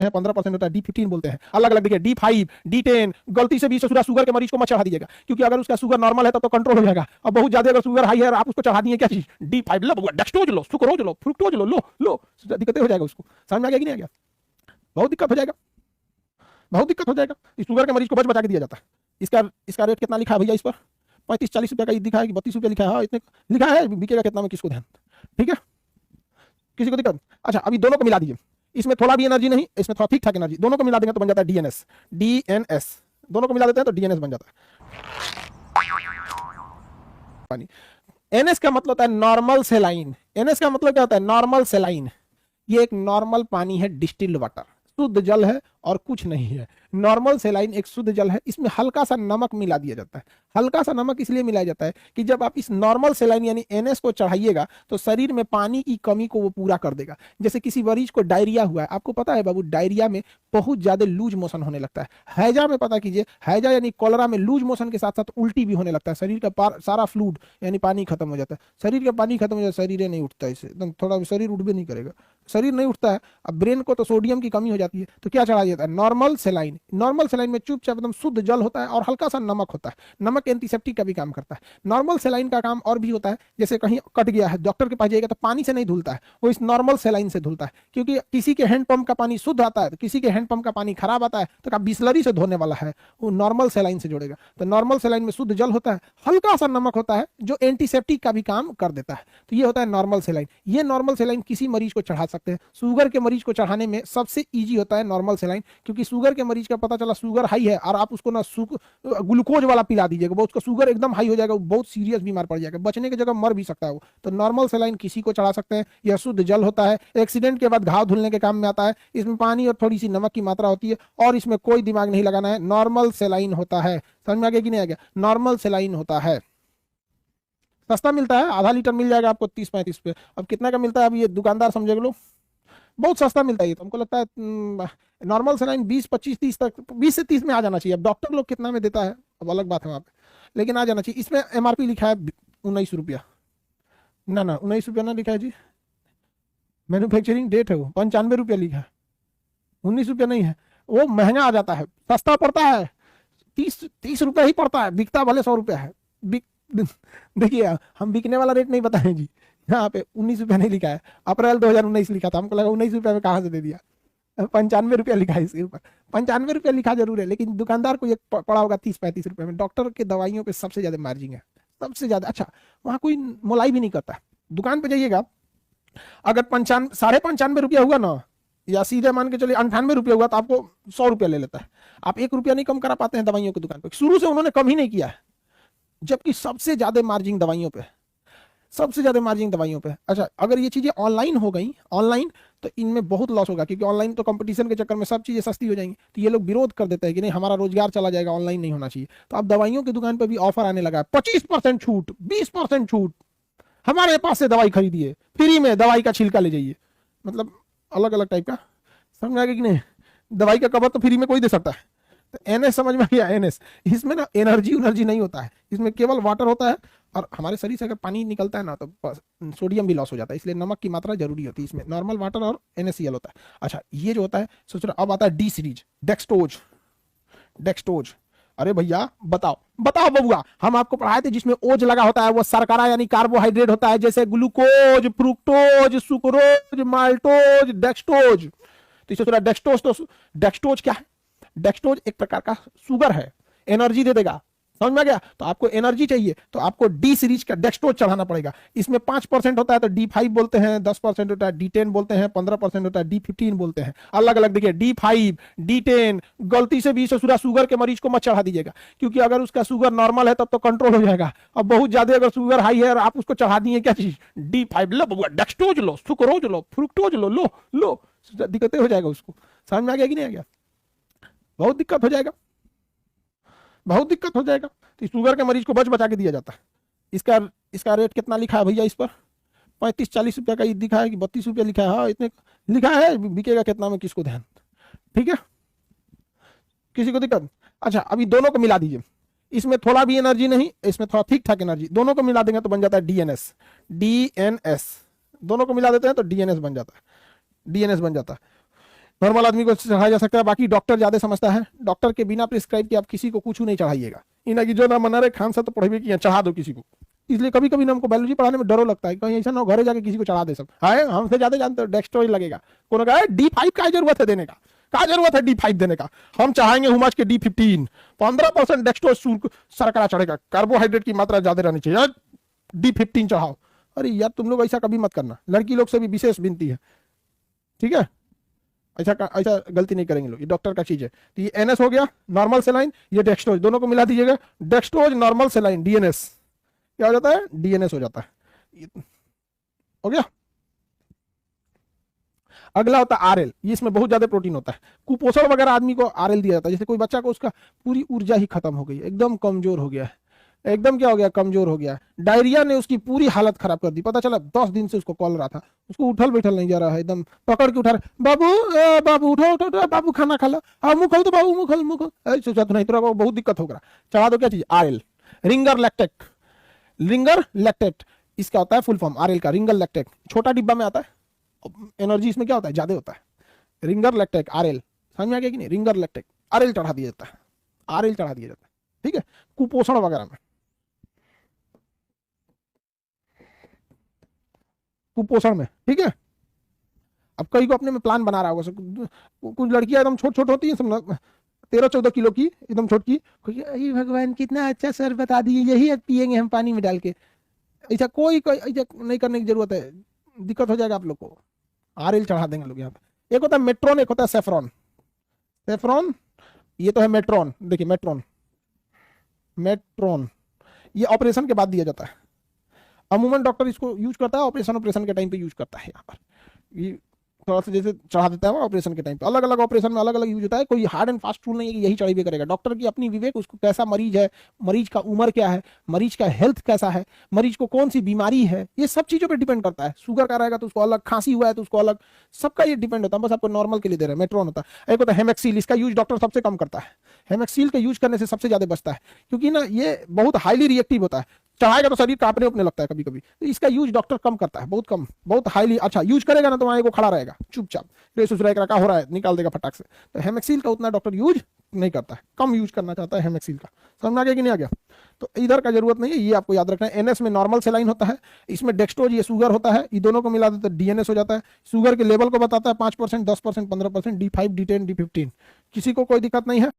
हैं, 15% होता है, D15 बोलते हैं, अलग अलग देखिए, D5, D10। गलती से भी ससुरा शुगर के मरीज को मत चढ़ा दीजिएगा, क्योंकि अगर उसका शुगर नॉर्मल है तब तो कंट्रोल हो जाएगा, और बहुत ज्यादा अगर शुगर हाई है और आप उसको चढ़ा दिए क्या चीज, D5 लो, डेक्सट्रोज लो, सुक्रोज लो, फ्रुक्टोज लो, लो लो, दिक्कतें हो जाएगा उसको। समझ में आ गया कि नहीं आ गया? बहुत दिक्कत हो जाएगा, बहुत दिक्कत हो जाएगा। इस शुगर के मरीज को बच बचा के दिया जाता है। इसका रेट कितना लिखा है भैया इस पर? 35-40 रुपए का दिखा है कि 32 रुपये लिखा है? हाँ, इतने लिखा है, बिकेगा कितना में किसको ध्यान। ठीक है, किसी को दिक्कत? अच्छा, अभी दोनों को मिला दीजिए, इसमें थोड़ा भी एनर्जी नहीं, इसमें थोड़ा ठीक ठाक एनर्जी, दोनों को मिला देंगे तो बन जाता है डीएनएस। डीएनएस दोनों को मिला देते हैं तो डीएनएस बन जाता है। एनएस का मतलब होता है नॉर्मल सेलाइन। एनएस का मतलब क्या होता है? Normal saline. ये एक नॉर्मल पानी है, डिस्टिल्ड वाटर, शुद्ध जल है और कुछ नहीं है। नॉर्मल सेलाइन एक शुद्ध जल है, इसमें हल्का सा नमक मिला दिया जाता है। हल्का सा नमक इसलिए मिलाया जाता है कि जब आप इस नॉर्मल सेलाइन यानी एनएस को चढ़ाइएगा तो शरीर में पानी की कमी को वो पूरा कर देगा। जैसे किसी मरीज को डायरिया हुआ है, आपको पता है बाबू, डायरिया में बहुत ज्यादा लूज मोशन होने लगता है। हैजा में पता कीजिए, हैजा यानी कॉलरा में लूज मोशन के साथ साथ उल्टी भी होने लगता है, शरीर का सारा फ्लूइड यानी पानी खत्म हो जाता है। शरीर का पानी खत्म हो जाता है, शरीर नहीं उठता है, इससे एकदम थोड़ा शरीर उठ भी नहीं करेगा, शरीर नहीं उठता है। अब ब्रेन को तो सोडियम की कमी हो जाती है, तो क्या चढ़ा जाता है? Normal saline. नॉर्मल सेलाइन में चुपचाप एकदम शुद्ध जल होता है और हल्का सा नमक होता है। नमक एंटीसेप्टिक का भी काम करता है। नॉर्मल सेलाइन का काम और भी होता है, जैसे कहीं कट गया है, डॉक्टर के पास जाइएगा तो पानी से नहीं धुलता है, वो इस नॉर्मल सेलाइन से धुलता है। क्योंकि किसी के हैंडपंप का पानी शुद्ध आता है, तो किसी के हैंडपंप का पानी खराब आता है, तो आप बिस्लरी से धोने वाला है, वो नॉर्मल सेलाइन से जोड़ेगा। तो नॉर्मल सेलाइन में शुद्ध जल होता है, हल्का सा नमक होता है जो एंटीसेप्टिक का भी काम कर देता है। तो ये होता है नॉर्मल सेलाइन। ये नॉर्मल सेलाइन किसी मरीज को चढ़ा सकते हैं। शुगर के मरीज को चढ़ाने में सबसे ईजी होता है नॉर्मल सेलाइन, क्योंकि शुगर के मरीज का पता चला शुगर हाई है और आप उसको ना ग्लूकोज वाला पिला दीजिएगा, वो उसका शुगर एकदम हाई हो जाएगा, वो बहुत सीरियस बीमार पड़ जाएगा, बचने की जगह मर भी सकता है वो। तो नॉर्मल सेलाइन किसी को चढ़ा सकते हैं। यह शुद्ध जल होता है, एक्सीडेंट के बाद घाव धुलने के काम में आता है। इसमें पानी और थोड़ी सी नमक की मात्रा होती है और इसमें कोई दिमाग नहीं लगाना है। नॉर्मल सेलाइन होता है। समझ में आ गया कि नहीं आ गया? नॉर्मल सेलाइन होता है, सस्ता मिलता है, आधा लीटर मिल जाएगा आपको 30-35 पे। अब कितना का मिलता है अब ये दुकानदार समझे लो, बहुत सस्ता मिलता है ये तो। हमको लगता है नॉर्मल सेलाइन 20-25-30 तक, 20 से 30 में आ जाना चाहिए। अब डॉक्टर लोग कितना में देता है अब अलग बात है वहाँ पे, लेकिन आ जाना चाहिए। इसमें एमआरपी लिखा है 19 रुपया, ना 19 रुपया ना लिखा है जी, मैन्युफैक्चरिंग डेट है वो 95 रुपया लिखा है, 19 रुपया नहीं है। वो महंगा आ जाता है, सस्ता पड़ता है 30 रुपया ही पड़ता है, बिकता भले 100 रुपया है। देखिए हम बिकने वाला रेट नहीं बताएं जी, यहाँ पे 19 रुपया नहीं लिखा है, अप्रैल 2019 लिखा था, हमको लगा 19 रुपया में कहाँ से दे दिया। 95 रुपया लिखा है इसके ऊपर, 95 रुपया लिखा जरूर है, लेकिन दुकानदार को ये पड़ा होगा 30-35 रुपये में। डॉक्टर के दवाइयों पे सबसे ज्यादा मार्जिन है, सबसे ज्यादा। अच्छा, वहाँ कोई मोलाई भी नहीं करता है। दुकान पे जाइएगा, अगर 95 रुपया हुआ ना, या सीधे मान के चलिए 98 रुपया हुआ, तो आपको 100 रुपया ले लेता है। आप 1 रुपया नहीं कम करा पाते हैं दवाइयों की दुकान पे, शुरू से उन्होंने कम ही नहीं किया है, जबकि सबसे ज्यादा मार्जिन दवाइयों पे, सबसे ज्यादा मार्जिन दवाइयों पे। अच्छा, अगर ये चीजें ऑनलाइन हो गई, ऑनलाइन, तो इनमें बहुत लॉस होगा, क्योंकि ऑनलाइन तो कंपटीशन के चक्कर में सब चीजें सस्ती हो जाएंगी, तो ये लोग विरोध कर देते हैं कि नहीं हमारा रोजगार चला जाएगा, ऑनलाइन नहीं होना चाहिए। तो अब दवाइयों की दुकान पर भी ऑफर आने लगा है, 25% छूट, 20% छूट, हमारे पास से दवाई खरीदिए, फ्री में दवाई का छिलका ले जाइए। मतलब अलग अलग टाइप का, समझ में आ गया कि नहीं? दवाई का कवर तो फ्री में कोई दे सकता है। तो एनएस समझ में गया? एनएस, इसमें ना एनर्जी नहीं होता है, इसमें केवल वाटर होता है, और हमारे शरीर से अगर पानी निकलता है ना तो सोडियम भी लॉस हो जाता है, इसलिए नमक की मात्रा जरूरी होती है। इसमें नॉर्मल वाटर और NaCl होता है। अच्छा, ये जो होता है, सोच रहे अब आता है डी सीरीज, डेक्सटोज। डेक्सटोज, अरे भैया बताओ बबुआ, हम आपको पढ़ाए थे जिसमें ओज लगा होता है, वो शर्करा यानी कार्बोहाइड्रेट होता है, जैसे ग्लूकोज, फ्रुक्टोज, सुक्रोज, माल्टोज, डेक्सटोज। तो इसे थोड़ा डेक्सटोज, तो डेक्सटोज क्या है? डेक्सटोज एक प्रकार का शुगर है, एनर्जी दे देगा। समझ में आ गया? तो आपको एनर्जी चाहिए तो आपको डी सीरीज का डेक्सटोज चढ़ाना पड़ेगा। इसमें 5% होता है तो D5 बोलते हैं, 10% होता है D10 बोलते हैं, 15% होता है D15 बोलते हैं, अलग अलग देखिए, D5, D10। गलती से भी ससुरा शुगर के मरीज को मत चढ़ा दीजिएगा, क्योंकि अगर उसका शुगर नॉर्मल है तब तो कंट्रोल हो जाएगा, और बहुत ज्यादा अगर शुगर हाई है और आप उसको चढ़ा दिए क्या चीज, D5 लो, डेक्सटोज लो, सुक्रोज लो, फ्रुक्टोज लो, लो लो, दिक्कतें हो जाएगा उसको। समझ में आ गया कि नहीं आ गया? बहुत दिक्कत हो जाएगा, बहुत दिक्कत हो जाएगा। तो शुगर के मरीज को बच बचा के दिया जाता है। इसका रेट कितना लिखा है भैया इस पर? 35-40 रुपया का दिखा है कि 32 रुपया लिखा है? हाँ, इतने लिखा है, बिकेगा कितना में किसको ध्यान। ठीक है, किसी को दिक्कत? अच्छा, अभी दोनों को मिला दीजिए, इसमें थोड़ा भी एनर्जी नहीं, इसमें थोड़ा ठीक ठाक एनर्जी, दोनों को मिला देंगे तो बन जाता है डीएनएस। डीएनएस दोनों को मिला देते हैं तो डीएनएस बन जाता है, डीएनएस बन जाता है। नॉर्मल आदमी को चढ़ाया जा सकता है, बाकी डॉक्टर ज्यादा समझता है। डॉक्टर के बिना प्रिस्क्राइब के आप किसी को कुछ नहीं चढ़ाइएगा। इना की जो ना मना रहे खान सा तो पढ़े कि चढ़ा दो किसी को। इसलिए कभी कभी ना हमको बायोलॉजी पढ़ाने में डरो लगता है, कहीं ऐसा ना घरे जाके किसी को चढ़ा दे सब। हाय हमसे ज्यादा जानते हो डेक्स्ट्रोज लगेगा, कोनो कहा D5 का जरूरत है देने का, जरूरत है D5 देने का, हम चाहेंगे हुमाच के D15, 15% डेक्स्ट्रोज सरकरा चढ़ेगा, कार्बोहाइड्रेट की मात्रा ज्यादा रहनी चाहिए, D15 चढ़ाओ। अरे यार तुम लोग ऐसा कभी मत करना, लड़की लोग से भी विशेष विनती है, ठीक है? ऐसा गलती नहीं करेंगे लोग, ये डॉक्टर का चीज है। तो ये NS हो गया नॉर्मल सेलाइन, ये डेक्स्ट्रोज, दोनों को मिला दीजिएगा, डेक्स्ट्रोज नॉर्मल सेलाइन DNS क्या हो जाता है? DNS हो जाता है। हो गया। अगला होता है RL, ये इसमें बहुत ज्यादा प्रोटीन होता है। कुपोषण वगैरह आदमी को RL दिया जाता है। जैसे कोई बच्चा को उसका पूरी ऊर्जा ही खत्म हो गई, एकदम कमजोर हो गया है, एकदम क्या हो गया? कमजोर हो गया। डायरिया ने उसकी पूरी हालत खराब कर दी, पता चला 10 दिन से उसको कॉल रहा था, उसको उठल बैठल नहीं जा रहा है, एकदम पकड़ के उठा रहा, बाबू बाबू उठो उठो उठो, बाबू खाना खा लो, हाँ मुंह खोल दो बाबू, मुंह खोल, सोचा तो नहीं तो बहुत दिक्कत होगा, चढ़ा दो क्या चीज? RL, Ringer lactate. Ringer lactate इसका होता है फुल फॉर्म RL का, रिंगर लैक्टेट। छोटा डिब्बा में आता है, एनर्जी इसमें क्या होता है? ज्यादा होता है। रिंगर लैक्टेट RL, समझ में आ गया कि नहीं? रिंगर लैक्टेट RL चढ़ा दिया जाता है, RL चढ़ा दिया जाता है, ठीक है? कुपोषण वगैरह में, कुपोषण में, ठीक है? अब कई को अपने में प्लान बना रहा होगा, कुछ लड़कियां एकदम छोट छोट होती हैं, 13-14 किलो की, एकदम छोटकी, भगवान कितना अच्छा सर बता दिए, यही पियेंगे हम पानी में डाल के। ऐसा कोई ऐसा नहीं करने की जरूरत है, दिक्कत हो जाएगा आप लोग को। RL चढ़ा देंगे लोग यहाँ पे। एक होता है मेट्रोन, एक होता है सेफ्रॉन। सेफ्रॉन, ये तो है मेट्रोन, देखिए मेट्रोन, मेट्रोन ये ऑपरेशन के बाद दिया जाता है। अमूमन डॉक्टर इसको यूज करता है ऑपरेशन के टाइम पे यूज करता है। यहाँ पर ये थोड़ा सा जैसे चढ़ा देता है ऑपरेशन के टाइम पे, अलग अलग ऑपरेशन में अलग अलग यूज होता है। कोई हार्ड एंड फास्ट रूल नहीं है कि यही चढ़ाई करेगा। डॉक्टर की अपनी विवेक, उसको कैसा मरीज है, मरीज का उम्र क्या है, मरीज का हेल्थ कैसा है, मरीज को कौन सी बीमारी है, ये सब चीजों पर डिपेंड करता है। शुगर का रहेगा तो उसको अलग, खांसी हुआ है तो उसको अलग, सबका ये डिपेंड होता है। बस आपको नॉर्मल के लिए दे रहे हैं। मेट्रोन होता है। एक होता है हेमेक्सिल, इसका यूज डॉक्टर सबसे कम करता है। हेमेक्सिल के यूज करने से सबसे ज्यादा बचता है, क्योंकि ना ये बहुत हाईली रिएक्टिव होता है, चढ़ाएगा तो शरीर कांपने उपने लगता है कभी कभी, तो इसका यूज डॉक्टर कम करता है, बहुत कम, बहुत हाईली। अच्छा यूज करेगा ना तो वहां को खड़ा रहेगा चुपचाप, क्या हो रहा है निकाल देगा फटाक से। तो हेमेक्सिल का उतना डॉक्टर यूज नहीं करता है, कम यूज करना चाहता है हेमेक्सिल का। समझ में आ गया कि नहीं आ गया? तो इधर का जरूरत नहीं है, ये आपको याद रखना है। NS में नॉर्मल सेलाइन होता है, इसमें डेक्स्ट्रोज ये शुगर होता है, ये दोनों को मिला देते DNS हो जाता है। शुगर के लेवल को बताता है 5%, 10%, 15%, D5, D10, D15। किसी को कोई दिक्कत नहीं है।